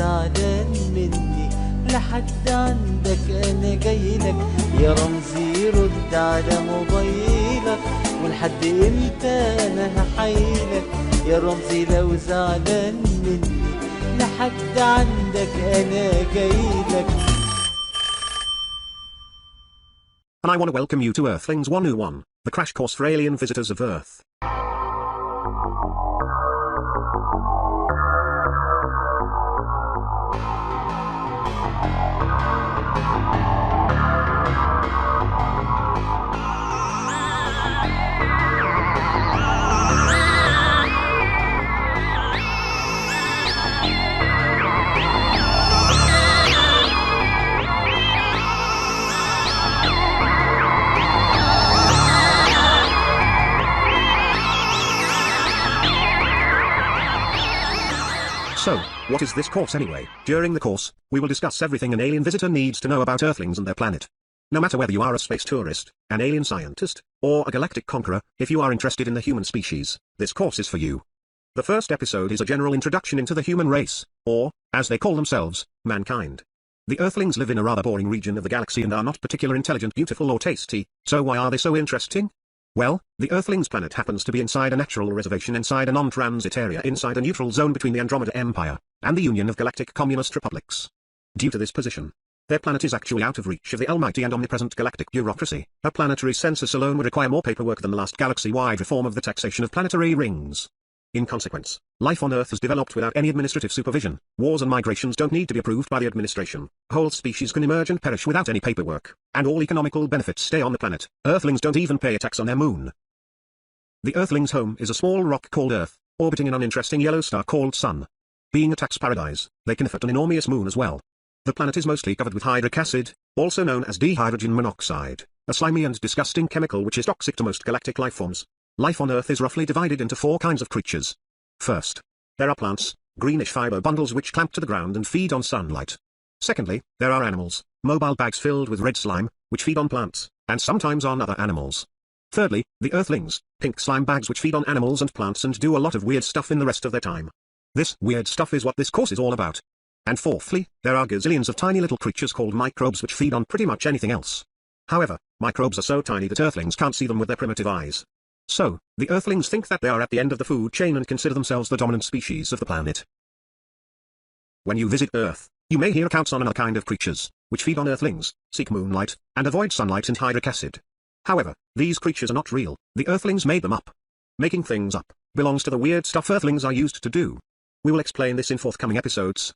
زعلان مني لحد عندك انا جايلك، يا رمزي رد على موبايلك، ولحد امتى انا هحايلك، يا رمزي لو زعلان مني لحد عندك انا جايلك. And I want to welcome you to Earthlings 101, the crash course for alien visitors of Earth. So, what is this course anyway? During the course, we will discuss everything an alien visitor needs to know about Earthlings and their planet. No matter whether you are a space tourist, an alien scientist, or a galactic conqueror, if you are interested in the human species, this course is for you. The first episode is a general introduction into the human race, or, as they call themselves, mankind. The Earthlings live in a rather boring region of the galaxy and are not particularly intelligent, beautiful or tasty, so why are they so interesting? Well, the Earthlings planet happens to be inside a natural reservation inside a non-transit area inside a neutral zone between the Andromeda Empire and the Union of Galactic Communist Republics. Due to this position, their planet is actually out of reach of the almighty and omnipresent galactic bureaucracy. A planetary census alone would require more paperwork than the last galaxy-wide reform of the taxation of planetary rings. In consequence, life on Earth has developed without any administrative supervision. Wars and migrations don't need to be approved by the administration. Whole species can emerge and perish without any paperwork, and all economical benefits stay on the planet. Earthlings don't even pay a tax on their moon. The Earthlings' home is a small rock called Earth, orbiting an uninteresting yellow star called Sun. Being a tax paradise, they can afford an enormous moon as well. The planet is mostly covered with hydric acid, also known as dihydrogen monoxide, a slimy and disgusting chemical which is toxic to most galactic life forms. Life on Earth is roughly divided into 4 kinds of creatures. First, there are plants, greenish fiber bundles which clamp to the ground and feed on sunlight. Secondly, there are animals, mobile bags filled with red slime, which feed on plants, and sometimes on other animals. Thirdly, the Earthlings, pink slime bags which feed on animals and plants and do a lot of weird stuff in the rest of their time. This weird stuff is what this course is all about. And fourthly, there are gazillions of tiny little creatures called microbes which feed on pretty much anything else. However, microbes are so tiny that Earthlings can't see them with their primitive eyes. So, the Earthlings think that they are at the end of the food chain and consider themselves the dominant species of the planet. When you visit Earth, you may hear accounts on another kind of creatures, which feed on Earthlings, seek moonlight, and avoid sunlight and hydric acid. However, these creatures are not real, the Earthlings made them up. Making things up belongs to the weird stuff Earthlings are used to do. We will explain this in forthcoming episodes.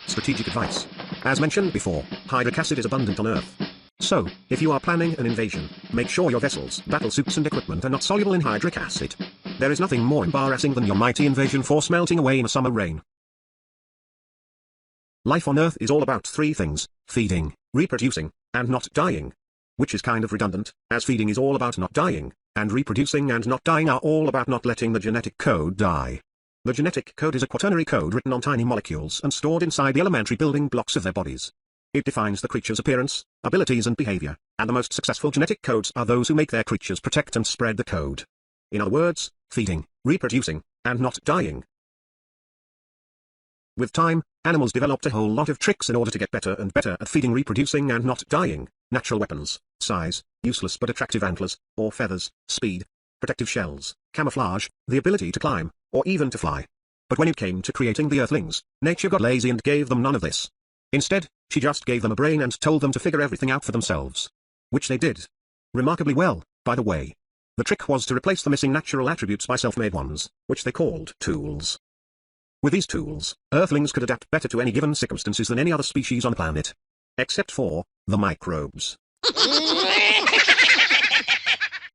Strategic advice. As mentioned before, hydric acid is abundant on Earth. So, if you are planning an invasion, make sure your vessels, battle suits and equipment are not soluble in hydric acid. There is nothing more embarrassing than your mighty invasion force melting away in a summer rain. Life on Earth is all about 3 things: feeding, reproducing, and not dying. Which is kind of redundant, as feeding is all about not dying, and reproducing and not dying are all about not letting the genetic code die. The genetic code is a quaternary code written on tiny molecules and stored inside the elementary building blocks of their bodies. It defines the creature's appearance, abilities and behavior, and the most successful genetic codes are those who make their creatures protect and spread the code. In other words, feeding, reproducing, and not dying. With time, animals developed a whole lot of tricks in order to get better and better at feeding, reproducing and not dying: natural weapons, size, useless but attractive antlers, or feathers, speed, protective shells, camouflage, the ability to climb, or even to fly. But when it came to creating the Earthlings, nature got lazy and gave them none of this. Instead, she just gave them a brain and told them to figure everything out for themselves. Which they did. Remarkably well, by the way. The trick was to replace the missing natural attributes by self-made ones, which they called tools. With these tools, Earthlings could adapt better to any given circumstances than any other species on the planet. Except for the microbes.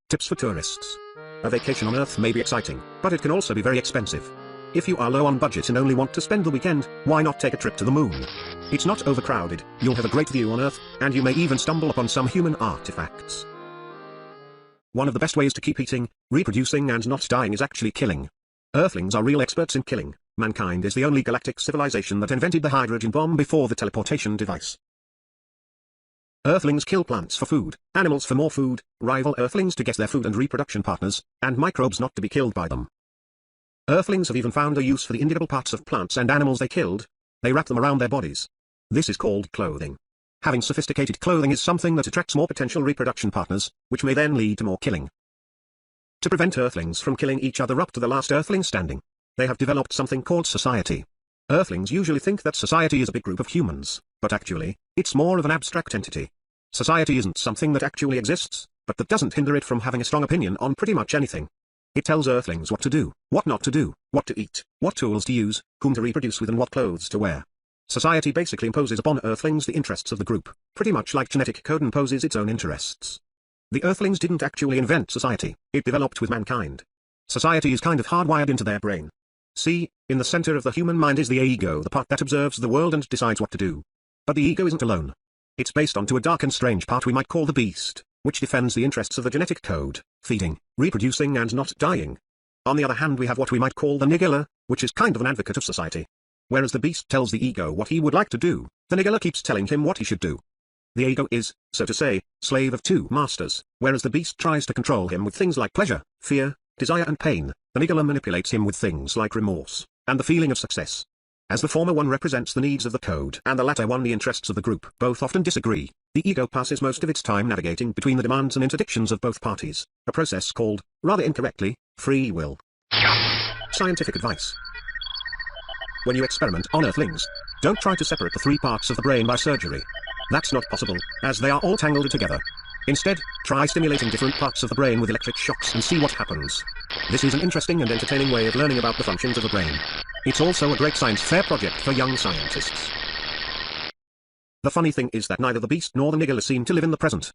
Tips for tourists. A vacation on Earth may be exciting, but it can also be very expensive. If you are low on budget and only want to spend the weekend, why not take a trip to the moon? It's not overcrowded, you'll have a great view on Earth, and you may even stumble upon some human artifacts. One of the best ways to keep eating, reproducing and not dying is actually killing. Earthlings are real experts in killing. Mankind is the only galactic civilization that invented the hydrogen bomb before the teleportation device. Earthlings kill plants for food, animals for more food, rival Earthlings to get their food and reproduction partners, and microbes not to be killed by them. Earthlings have even found a use for the inedible parts of plants and animals they killed. They wrap them around their bodies. This is called clothing. Having sophisticated clothing is something that attracts more potential reproduction partners, which may then lead to more killing. To prevent Earthlings from killing each other up to the last Earthling standing, they have developed something called society. Earthlings usually think that society is a big group of humans, but actually, it's more of an abstract entity. Society isn't something that actually exists, but that doesn't hinder it from having a strong opinion on pretty much anything. It tells Earthlings what to do, what not to do, what to eat, what tools to use, whom to reproduce with and what clothes to wear. Society basically imposes upon Earthlings the interests of the group, pretty much like genetic code imposes its own interests. The Earthlings didn't actually invent society, it developed with mankind. Society is kind of hardwired into their brain. See, in the center of the human mind is the ego, the part that observes the world and decides what to do. But the ego isn't alone. It's based onto a dark and strange part we might call the beast, which defends the interests of the genetic code, feeding, reproducing and not dying. On the other hand we have what we might call the nigilla, which is kind of an advocate of society. Whereas the beast tells the ego what he would like to do, the nigilla keeps telling him what he should do. The ego is, so to say, slave of two masters, whereas the beast tries to control him with things like pleasure, fear, desire and pain. The nigilla manipulates him with things like remorse, and the feeling of success. As the former one represents the needs of the code and the latter one the interests of the group, both often disagree. The ego passes most of its time navigating between the demands and interdictions of both parties, a process called, rather incorrectly, free will. Scientific advice. When you experiment on Earthlings, don't try to separate the three parts of the brain by surgery. That's not possible, as they are all tangled together. Instead, try stimulating different parts of the brain with electric shocks and see what happens. This is an interesting and entertaining way of learning about the functions of the brain. It's also a great science fair project for young scientists. The funny thing is that neither the beast nor the nigilla seem to live in the present.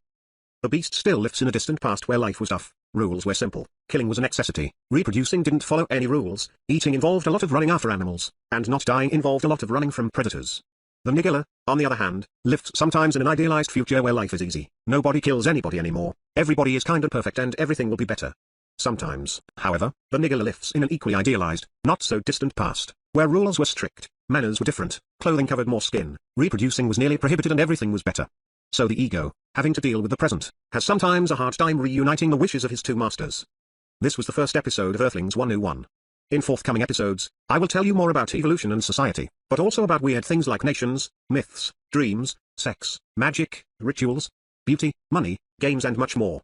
The beast still lives in a distant past where life was tough, rules were simple, killing was a necessity, reproducing didn't follow any rules, eating involved a lot of running after animals, and not dying involved a lot of running from predators. The nigilla, on the other hand, lives sometimes in an idealized future where life is easy, nobody kills anybody anymore, everybody is kind and perfect and everything will be better. Sometimes, however, the nigilla lives in an equally idealized, not so distant past, where rules were strict, manners were different, clothing covered more skin, reproducing was nearly prohibited and everything was better. So the ego, having to deal with the present, has sometimes a hard time reuniting the wishes of his two masters. This was the first episode of Earthlings 101. In forthcoming episodes, I will tell you more about evolution and society, but also about weird things like nations, myths, dreams, sex, magic, rituals, beauty, money, games and much more.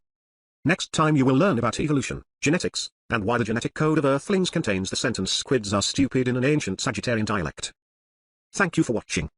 Next time you will learn about evolution, genetics, and why the genetic code of Earthlings contains the sentence "squids are stupid" in an ancient Sagittarian dialect. Thank you for watching.